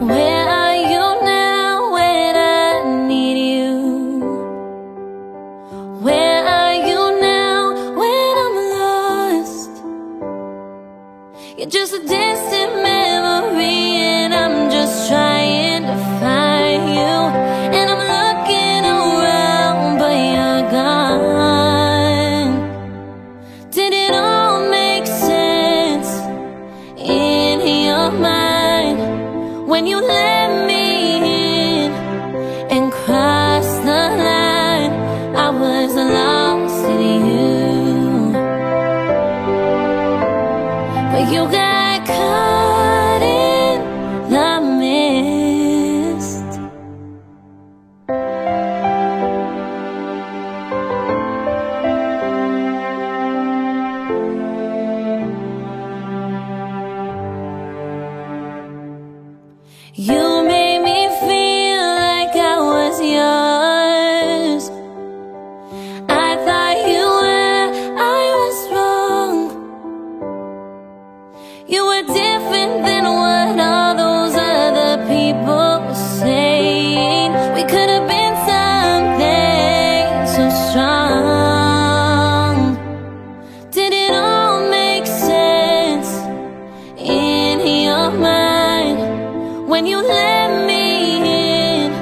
Where are you now when I need you? Where are you now when I'm lost? You're just a distant memory and I'm just trying to find you. And I'm looking around but you're gone. Did it all make sense in your mind when you let me in and crossed the line? I was lost in you, but you got caught in the mist. You made me feel like I was yours. I thought you were, I was wrong. You were different than what all those other people were saying. We could have been something so strong. Did it all make sense in your mind when you let me in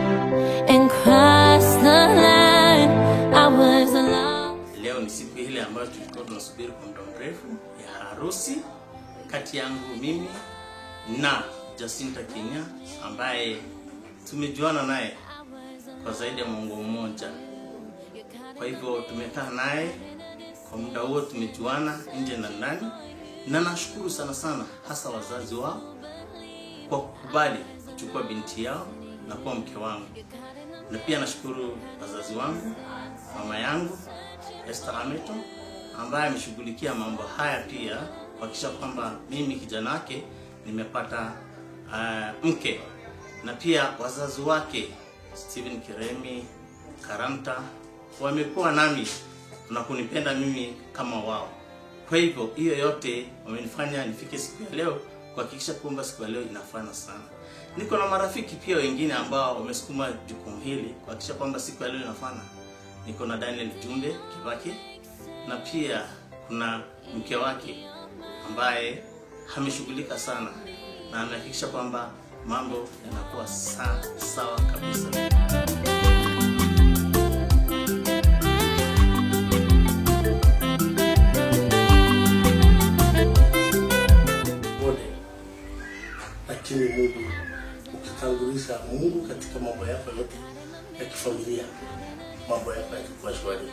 and crossed the line? I was alone. Leo ni siku ile ambayo tulikuwa tunasubiri kwa muda mrefu ya harusi kati yangu mimi na Jacinta Kinya, ambaye tumejuana naye kwa zaidi ya mwongo mmoja. Kwa hivyo tumekaa naye kwa muda huo, tumejuana nje na ndani, na nashukuru sana hasa wazazi wao kwa kukubali kuchukua binti yao na kuwa mke wangu. Na pia nashukuru wazazi wangu, mama yangu Esther Ameto, ambaye ameshughulikia mambo haya pia kuhakikisha kwamba mimi kijana wake nimepata mke. Na pia wazazi wake Steven Kiremi, Karanta, wamekuwa nami na kunipenda mimi kama wao. Kwa hivyo hiyo yote wamenifanya nifike siku ya leo, kuhakikisha kwamba siku ya leo inafana sana. Niko na marafiki pia wengine ambao wamesukuma jukumu hili kuhakikisha kwamba siku ya leo inafana. Niko na Daniel Jumbe Kibaki, na pia kuna mke wake ambaye ameshughulika sana na amehakikisha kwamba mambo yanakuwa sawa kabisa. Lakini Mungu, ukitanguliza Mungu katika mambo yako yote ya kifamilia, mambo yako yatakuwa shwari.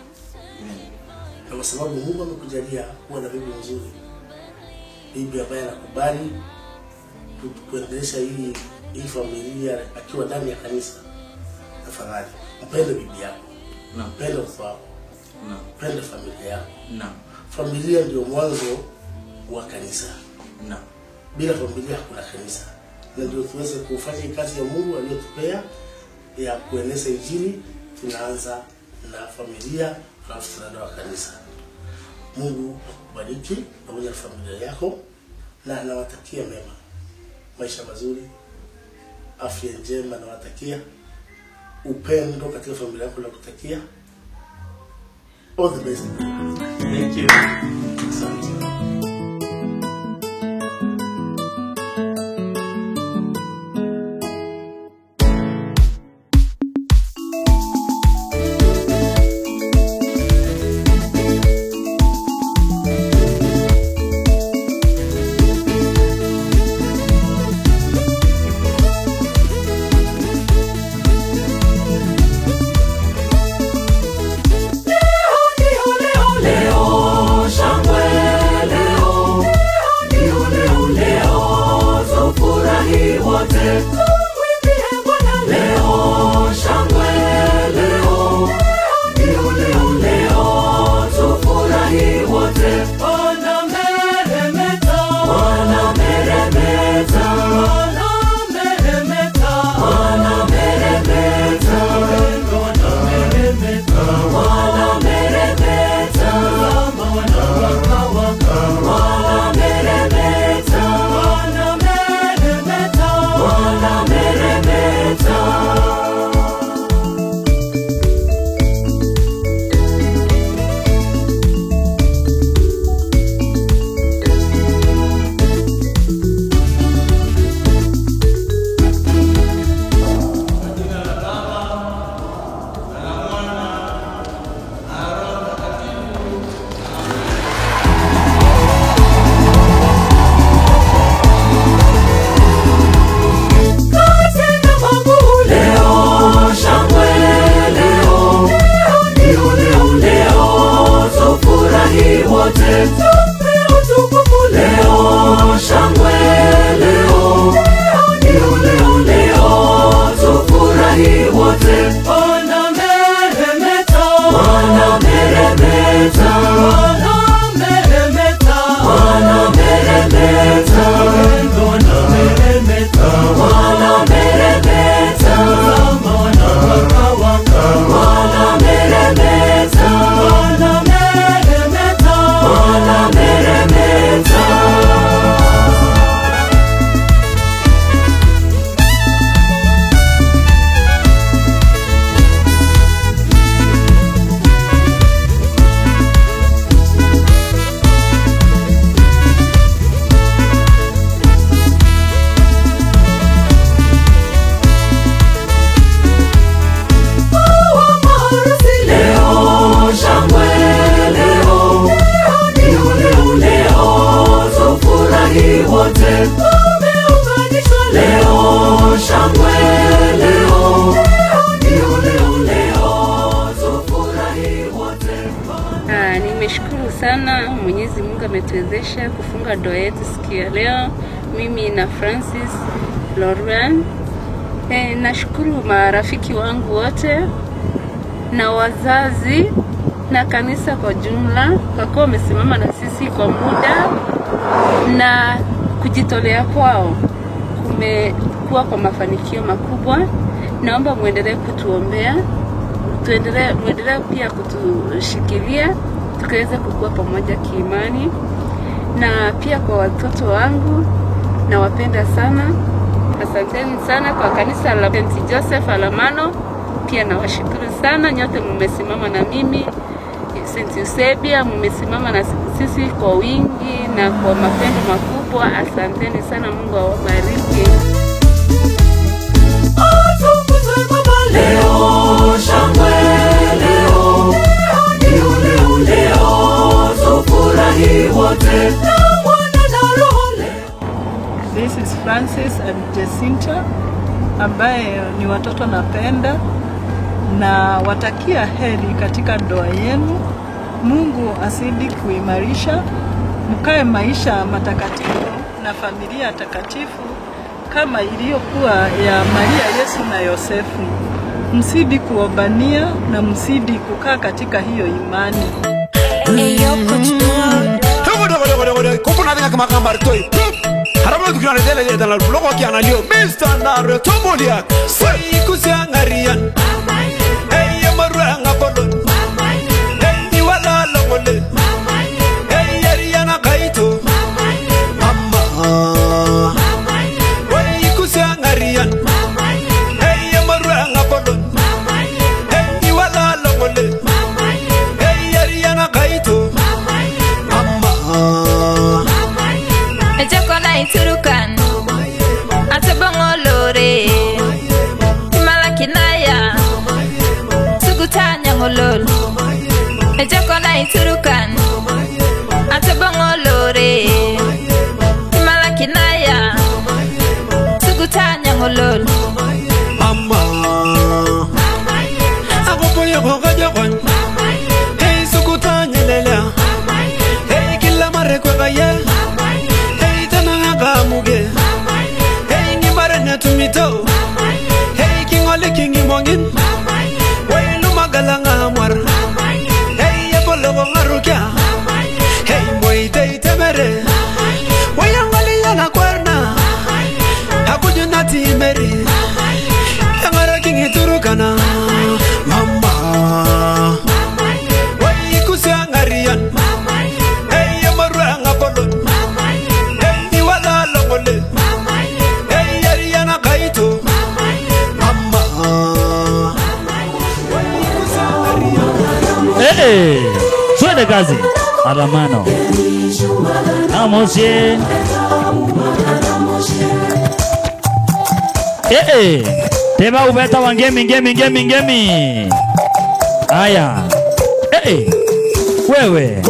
Na kwa sababu Mungu amekujalia kuwa na bibi nzuri, bibi ambaye anakubali kuendelesha hii familia akiwa ndani ya kanisa, tafadhali mpende bibi yako, na mpende watoto wako, na mpende familia yako. na Familia ndio mwanzo wa kanisa. na Bila familia hakuna kanisa. Na ndio tuweze kufanya kazi ya Mungu aliyotupea ya kueneza injili. Tunaanza na familia, halafu tunaenda kwa kanisa. Mungu akubariki pamoja na familia yako, na anawatakia mema, maisha mazuri, afya njema, nawatakia upendo katika familia yako, na kutakia all the best. Thank you. Asante. Leo shangwe kutuwezesha kufunga ndoa yetu siku ya leo, mimi na Francis Lorraine. Nashukuru marafiki wangu wote na wazazi na kanisa kwa jumla kwa kuwa wamesimama na sisi kwa muda, na kujitolea kwao kumekuwa kwa mafanikio makubwa. Naomba muendelee kutuombea, muendelee pia kutushikilia tukaweza kukua pamoja kiimani. Na pia kwa watoto wangu nawapenda sana. Asanteni sana kwa kanisa la St. Joseph Alamano. Pia nawashukuru sana nyote, mmesimama na mimi. St. Eusebia mmesimama na sisi kwa wingi na kwa mapendo makubwa. Asanteni sana, Mungu awabariki. Leo shangwe, leo tufurahi wote na Mwana na Roho leo. This is Francis and Jacinta ambaye ni watoto napenda na watakia heri katika ndoa yenu. Mungu asidi kuimarisha, mkae maisha matakatifu na familia takatifu kama iliyokuwa ya Maria, Yesu na Yosefu. Msidi kuobania na msidi kukaa katika hiyo imani. Turukan atabangolore malakinaya sugutanya ngolol ejakona iturukan atabangolore malakinaya sugutanya ngolol mama agopoyo gogajon hey sugutanya lela hey kila mare kwa gaya muge hey ni barana tumito hey kingole kingi mongin way lu magalanga mar hey yabolo ngarukia hey boy tay temere way angali yana kwarna hakuju nati meri ngara kingi turukana mama way kusangarian hey yamaranga bolon Twende kazi Alamano Amoshe Tema ubeta wa ngemi Aya wewe